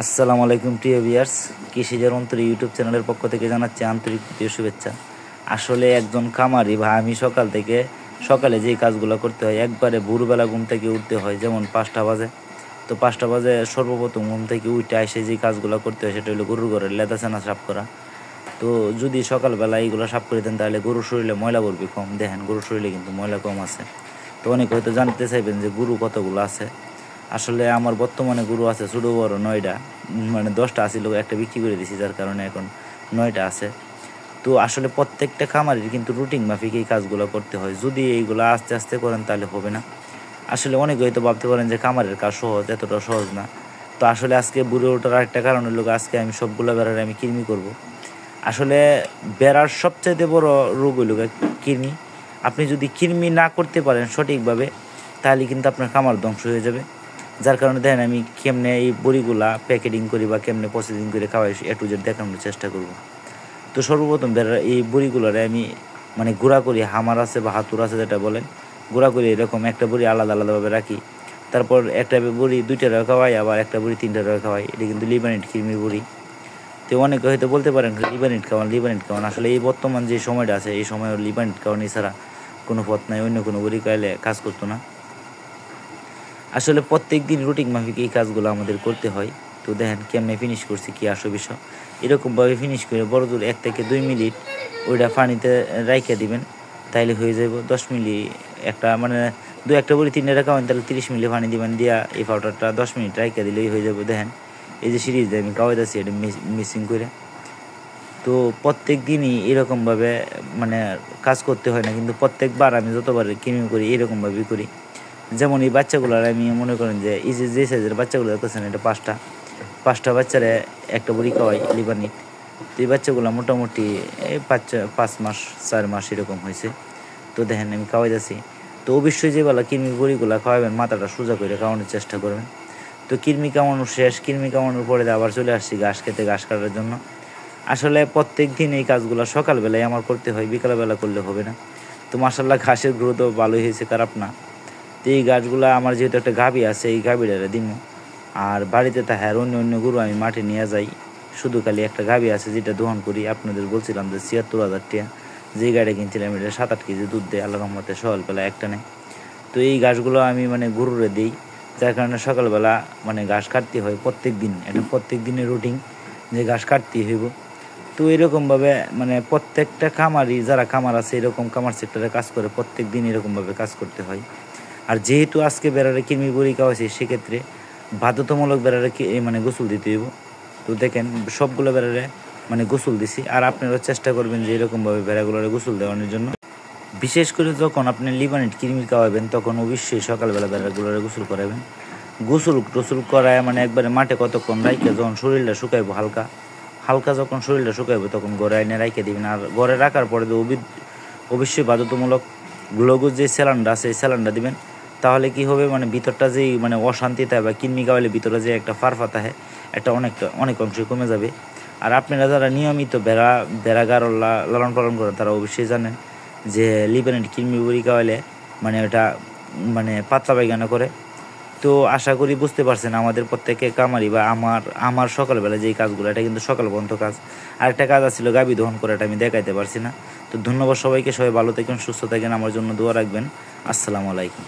আসসালামু আলাইকুম প্রিয় ভিউয়ার্স, কৃষিজের অন্তর ইউটিউব চ্যানেলের পক্ষ থেকে জানাচ্ছি আন্তরিক প্রীতি ও শুভেচ্ছা। আসলে একজন খামারি বা আমি সকালে যেই কাজগুলো করতে হয়, একবারে ভোরবেলা ঘুম থেকে উঠতে হয়, যেমন 5টা বাজে। তো 5টা বাজে সর্বপ্রথম ঘুম থেকে উঠে এসে যেই কাজগুলো করতে হয় সেটা হলো গরুর ঘরের লেদা ছানা সাফ করা। তো যদি সকালবেলা এইগুলো সাফ করে দেন তাহলে গরুর শরীরে ময়লা পড়বে কম। দেখেন গরুর শরীরে কিন্তু ময়লা কম আছে। তো অনেকে হয়তো জানতে চাইবেন যে গরু কতগুলো আছে। আসলে আমার বর্তমানে গরু আছে ছোটো বড় 9টা, মানে 10টা আছিল, একটা বিক্রি করে দিয়েছি, যার কারণে এখন 9টা আছে। তো আসলে প্রত্যেকটা খামারের কিন্তু রুটিন মাফিক এই কাজগুলো করতে হয়। যদি এইগুলো আস্তে আস্তে করেন তাহলে হবে না। আসলে অনেকে হয়তো ভাবতে পারেন যে খামারের কাজ সহজ, এতটা সহজ না। তো আসলে আজকে বুড়ে ওঠার আরেকটা কারণ হলো আজকে আমি সবগুলো বেড়ার আমি কৃমি করব। আসলে বেড়ার সবচাইতে বড় রোগ হইল কৃমি। আপনি যদি কৃমি না করতে পারেন সঠিকভাবে তাহলে কিন্তু আপনার খামার ধ্বংস হয়ে যাবে। যার কারণে দেখেন আমি কেমনে এই বড়িগুলা প্যাকেটিং করি বা কেমনে প্রসেসিং করে খাওয়াই A to Z দেখানোর চেষ্টা করব। তো সর্বপ্রথম এই বড়িগুলোরে আমি মানে গুঁড়া করি, হামার আছে বা হাতুর আছে যেটা বলেন, গুঁড়া করে এরকম একটা বড়ি আলাদা আলাদাভাবে রাখি। তারপর একটা বড়ি 2টা রয়ে খাওয়াই, আবার একটা বড়ি 3টা রয়ে খাওয়াই। এটা কিন্তু লিবানিট কৃমির বড়ি। তো অনেকে হয়তো বলতে পারেন লিবানিট খাওয়ান। আসলে এই বর্তমান যে সময়টা আছে এই সময় লিবানিট খাওয়ান ছাড়া কোনো পথ নাই, অন্য কোনো বড়ি খাইলে কাজ করতো না। আসলে প্রত্যেক দিন রুটিন মাফিক এই কাজগুলো আমাদের করতে হয়। তো দেখেন কেমনে ফিনিশ করছি, কি আসো বিষয় এরকমভাবে ফিনিশ করে বড় দূর 1 থেকে 2 মিনিট ওইটা পানিতে রাইখে দিবেন, তাইলে হয়ে যাব 10 মিলি। একটা মানে একটা বড়ি 3টা রাখা হয় তাহলে 30 মিলি পানি দিবেন, দিয়া এই পাউডারটা 10 মিনিট রাইখে দিলেই হয়ে যাবে। দেখেন এই যে সিরিজ আমি খাওয়াইতেছি এটা মিক্সিং করে। তো প্রত্যেক দিনই এরকমভাবে মানে কাজ করতে হয় না, কিন্তু প্রত্যেকবার আমি যতবার কৃমি করি এরকমভাবেই করি। যেমন এই বাচ্চাগুলোর আমি মনে করেন যে এই যে সাইজের বাচ্চাগুলো দেখতেছেন, এটা 5টা বাচ্চারে একটা বড়ি খাওয়াই লিবানিট। তো এই বাচ্চাগুলো মোটামুটি এই 5 মাস 4 মাস এরকম হয়েছে। তো দেখেন আমি খাওয়াই যাচ্ছি। তো অবশ্যই যেবেলা কৃমির বড়িগুলো খাওয়াবেন মাথাটা সোজা করে খাওয়ানোর চেষ্টা করবেন। তো কৃমি কামানো শেষ, কৃমি কামানোর পরে আবার চলে আসছি ঘাস কাটার জন্য। আসলে প্রত্যেক দিন এই কাজগুলো সকালবেলায় আমার করতে হয়, বিকালবেলা করলে হবে না। তো মাশাআল্লাহ ঘাসের গ্রোথ ভালোই হয়েছে, খারাপ না। তো এই গাছগুলো আমার যেহেতু একটা গাভী আছে, এই গাভীটারে দিন। আর বাড়িতে তাহার অন্য গরু আমি মাঠে নিয়ে যাই। শুধু খালি একটা গাভী আছে যেটা দহন করি। আপনাদের বলছিলাম যে ৭৬,০০০ টাকা যে গাড়ি কিনছিলাম, এটা 7-8 কেজি দুধ দেয় আল্লাহর রহমতে সকালবেলা একটা নেই। তো এই ঘাসগুলো আমি মানে গরুরে দিই, যার কারণে সকালবেলা মানে ঘাস কাটতে হয় প্রত্যেক দিন। এটা প্রত্যেক দিনের রুটিন যে ঘাস কাটতেই হইব। তো এরকমভাবে মানে প্রত্যেকটা খামারই যারা খামার আছে এরকম খামার সেক্টরে কাজ করে প্রত্যেক দিন এরকমভাবে কাজ করতে হয়। আর যেহেতু আজকে বেড়ারে কৃমি বড়ি খাওয়াইছি, সেক্ষেত্রে বাধ্যতামূলক বেড়ারে মানে গোসল দিতে হইব। তো দেখেন সবগুলো বেড়ারে মানে গোসল দিছি। আর আপনারা চেষ্টা করবেন যে এরকমভাবে বেড়াগুলোরে গোসল দেওয়ানোর জন্য। বিশেষ করে যখন আপনি লিবানিট কৃমি খাওয়াবেন তখন অবশ্যই সকালবেলা বেড়াগুলোরে গোসল করাবেন। গোসল করায় মানে একবারে মাঠে কতক্ষণ রাইখে যখন শরীরটা শুকাইব হালকা যখন শরীরটা শুকাইব তখন ঘরে এনে রাইখে দিবেন। আর ঘরে রাখার পরে তো অবশ্যই বাধ্যতামূলক গ্লুকোজ যে স্যালাইনটা আছে এই স্যালাইনটা দিবেন। তাহলে কি হবে, মানে ভিতরটা যেই মানে অশান্তি থাকে বা কৃমি খাওয়াইলে ভিতরে যে একটা ফারফা থাকে, একটা অনেক অংশে কমে যাবে। আর আপনারা যারা নিয়মিত বেড়াগার লালন পালন করেন তারা অবশ্যই জানেন যে লিবানিট কৃমি বড়ি খাওয়াইলে মানে ওটা মানে পাতলা পায়খানা করে। তো আশা করি বুঝতে পারছেন আমাদের প্রত্যেকের কামারি বা আমার সকালবেলা যেই কাজগুলো, এটা কিন্তু সকাল পর্যন্ত কাজ। আরেকটা কাজ আছিল গাভী দহন করে, এটা আমি দেখাইতে পারছি না। তো ধন্যবাদ সবাইকে, সবাই ভালো থাকেন, সুস্থ থাকেন, আমার জন্য দোয়া রাখবেন। আসসালামু আলাইকুম।